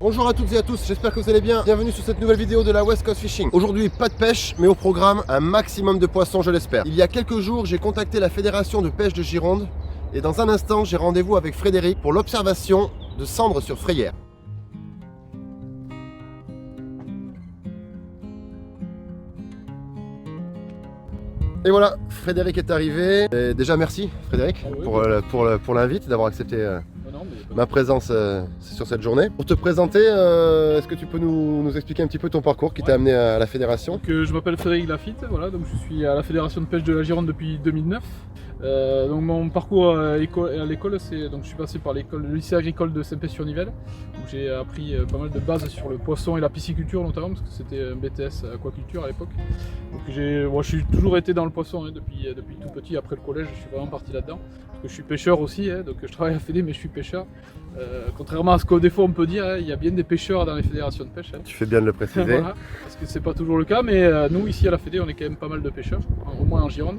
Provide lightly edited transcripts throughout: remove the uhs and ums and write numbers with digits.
Bonjour à toutes et à tous, j'espère que vous allez bien. Bienvenue sur cette nouvelle vidéo de la West Coast Fishing. Aujourd'hui, pas de pêche, mais au programme, un maximum de poissons, je l'espère. Il y a quelques jours, j'ai contacté la Fédération de pêche de Gironde et dans un instant, j'ai rendez-vous avec Frédéric pour l'observation de cendres sur frayère. Et voilà, Frédéric est arrivé. Et déjà merci Frédéric pour l'invite, d'avoir accepté ma présence sur cette journée. Pour te présenter, est-ce que tu peux nous expliquer un petit peu ton parcours qui t'a amené à la fédération? Je m'appelle Frédéric Lafitte, voilà, donc je suis à la Fédération de pêche de la Gironde depuis 2009. Donc mon parcours à l'école, c'est donc je suis passé par le lycée agricole de Saint-Pé-sur-Nivelle, où j'ai appris pas mal de bases sur le poisson et la pisciculture notamment, parce que c'était un BTS aquaculture à l'époque. Donc je suis toujours été dans le poisson depuis tout petit. Après le collège, je suis vraiment parti là-dedans. Parce que je suis pêcheur aussi, donc je travaille à la Fédé, mais je suis pêcheur. Contrairement à ce que des fois on peut dire, il y a bien des pêcheurs dans les fédérations de pêche. Tu fais bien de le préciser. Voilà, parce que c'est pas toujours le cas, mais nous ici à la Fédé, on est quand même pas mal de pêcheurs, au moins en Gironde.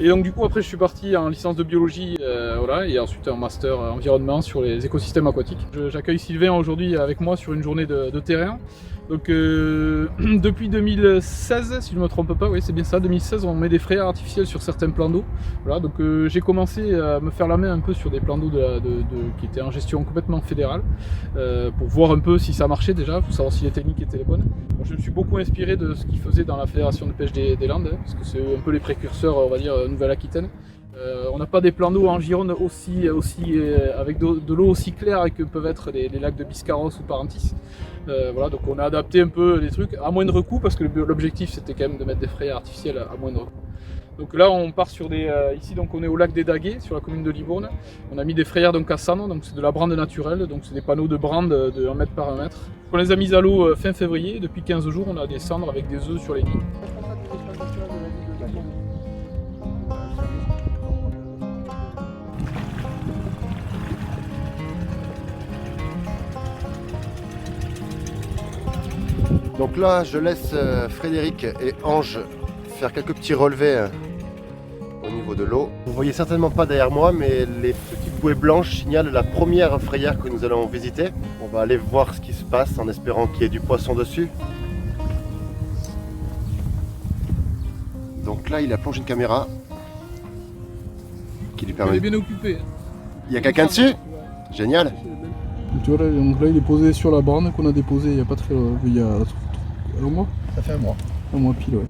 Et donc du coup après je suis parti en licence de biologie, voilà, et ensuite un master environnement sur les écosystèmes aquatiques. J'accueille Sylvain aujourd'hui avec moi sur une journée de terrain. Donc depuis 2016, si je ne me trompe pas, oui c'est bien ça, 2016 on met des frayères artificielles sur certains plans d'eau. Voilà, donc j'ai commencé à me faire la main un peu sur des plans d'eau qui étaient en gestion complètement fédérale, pour voir un peu si ça marchait déjà, pour savoir si les techniques étaient les bonnes. Bon, je me suis beaucoup inspiré de ce qu'ils faisaient dans la Fédération de pêche des Landes, parce que c'est un peu les précurseurs, on va dire, Nouvelle-Aquitaine. On n'a pas des plans d'eau en Gironde avec de l'eau aussi claire que peuvent être les lacs de Biscarrosse ou Parentis. Voilà, donc on a adapté un peu les trucs à moindre coût, parce que l'objectif c'était quand même de mettre des frayères artificielles à moindre coût. Donc là on part sur ici donc on est au lac des Daguets, sur la commune de Libourne. On a mis des frayères donc à cendres, donc c'est de la brande naturelle, donc c'est des panneaux de brande de 1 mètre par 1 mètre. On les a mis à l'eau fin février, depuis 15 jours on a des cendres avec des œufs sur les nids. Donc là, je laisse Frédéric et Ange faire quelques petits relevés au niveau de l'eau. Vous voyez certainement pas derrière moi, mais les petites bouées blanches signalent la première frayère que nous allons visiter. On va aller voir ce qui se passe en espérant qu'il y ait du poisson dessus. Donc là, il a plongé une caméra qui lui permet... Elle est bien occupée. Il y a quelqu'un dessus? Génial. Tu vois, donc là il est posé sur la borne qu'on a déposée il y a pas très il y a un mois. Ça fait un mois. Un mois pile, ouais.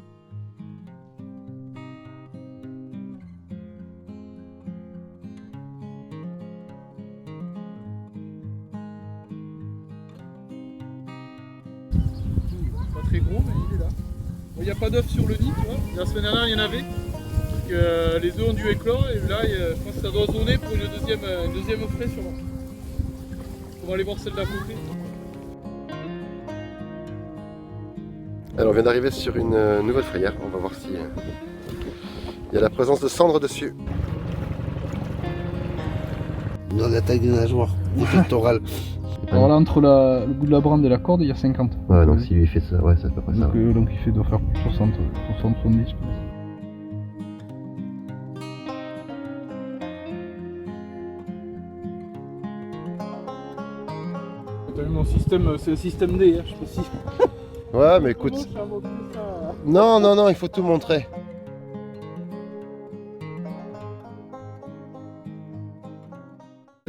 Pas très gros, mais il est là. Bon, il n'y a pas d'œufs sur le nid, tu vois. La semaine dernière il y en avait. Donc, les œufs ont dû éclore et là je pense que ça doit zoner pour une deuxième frais sûrement. On va aller voir celle d'à côté. Alors on vient d'arriver sur une nouvelle frayère, on va voir si il y a la présence de cendres dessus. Dans la taille des nageoires, des pectorales. Alors là entre le bout de la brande et la corde il y a 50. Ouais, donc si lui il fait ça, ouais, c'est à peu près ça. Donc il doit faire 60, 70 je pense. T'as vu mon système, c'est le système D, je précise. Ouais, mais écoute... Non, il faut tout montrer.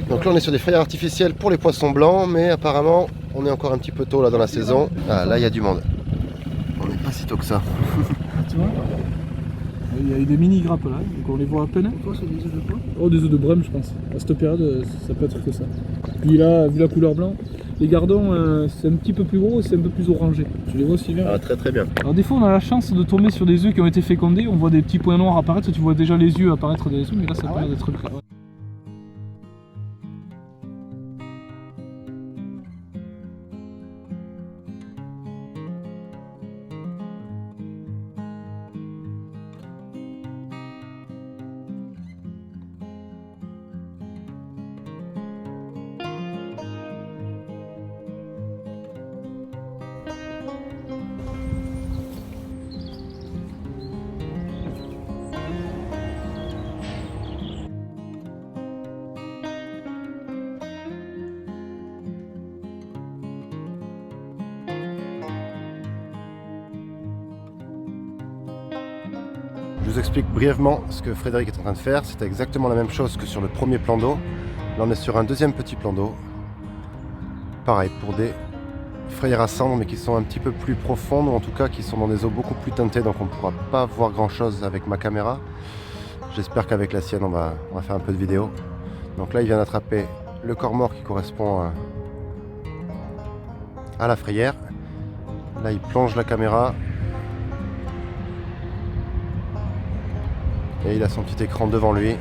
Donc là on est sur des frayères artificielles pour les poissons blancs, mais apparemment on est encore un petit peu tôt là dans la saison. Ah là il y a du monde. On n'est pas si tôt que ça. Tu vois, il y a des mini grappes là, donc on les voit à peine. C'est des œufs de quoi? Oh, des œufs de brème je pense. À cette période ça peut être que ça. Puis là, vu la couleur blanc, les gardons c'est un petit peu plus gros et c'est un peu plus orangé. Tu les vois aussi bien? Ah très très bien. Alors des fois on a la chance de tomber sur des œufs qui ont été fécondés, on voit des petits points noirs apparaître, tu vois déjà les yeux apparaître des œufs, mais là ça a l'air d'être le cas. vous explique brièvement ce que Frédéric est en train de faire. C'est exactement la même chose que sur le premier plan d'eau. Là on est sur un deuxième petit plan d'eau. Pareil pour des frayères à cendres mais qui sont un petit peu plus profondes ou en tout cas qui sont dans des eaux beaucoup plus teintées, donc on ne pourra pas voir grand chose avec ma caméra. J'espère qu'avec la sienne on va faire un peu de vidéo. Donc là il vient d'attraper le corps mort qui correspond à la frayère. Là il plonge la caméra et il a son petit écran devant lui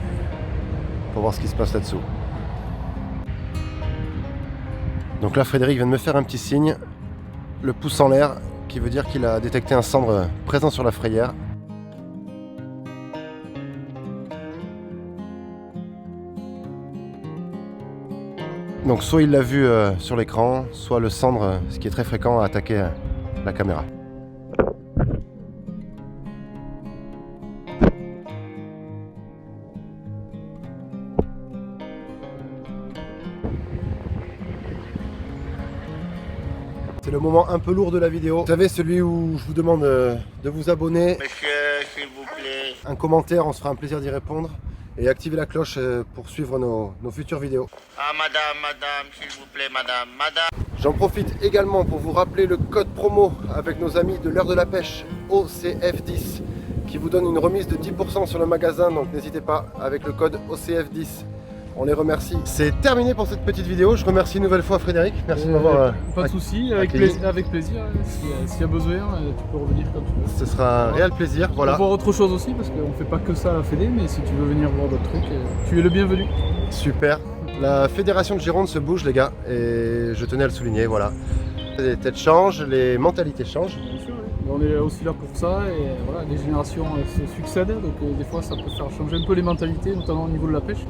pour voir ce qui se passe là-dessous. Donc là Frédéric vient de me faire un petit signe, le pouce en l'air, qui veut dire qu'il a détecté un cendre présent sur la frayère. Donc soit il l'a vu sur l'écran, soit le cendre, ce qui est très fréquent, a attaqué la caméra. C'est le moment un peu lourd de la vidéo. Vous savez, celui où je vous demande de vous abonner. Monsieur, s'il vous plaît. Un commentaire, on se fera un plaisir d'y répondre. Et activez la cloche pour suivre nos futures vidéos. Ah, madame, s'il vous plaît, madame. J'en profite également pour vous rappeler le code promo avec nos amis de l'heure de la pêche OCF10 qui vous donne une remise de 10% sur le magasin, donc n'hésitez pas avec le code OCF10. On les remercie. C'est terminé pour cette petite vidéo. Je remercie une nouvelle fois Frédéric. Merci de m'avoir. Pas de soucis, avec plaisir. S'il y a besoin, tu peux revenir quand tu veux. Ce sera un réel plaisir. Voilà. On va voir autre chose aussi parce qu'on fait pas que ça à la Fédé, mais si tu veux venir voir d'autres trucs, tu es le bienvenu. Super. La fédération de Gironde se bouge les gars et je tenais à le souligner. Voilà. Les têtes changent, les mentalités changent. Bien sûr, oui. On est aussi là pour ça et voilà, les générations se succèdent, donc des fois ça peut faire changer un peu les mentalités, notamment au niveau de la pêche.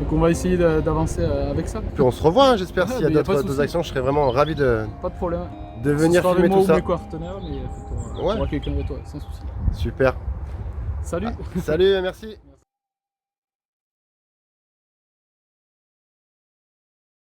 Donc on va essayer d'avancer avec ça. Puis on se revoit, hein, j'espère. Ah, s'il y a d'autres actions, je serais vraiment ravi de problème. venir filmer tout ça. Mes partenaires, mais il faudra quelqu'un avec toi, sans souci. Super. Salut. Salut, merci.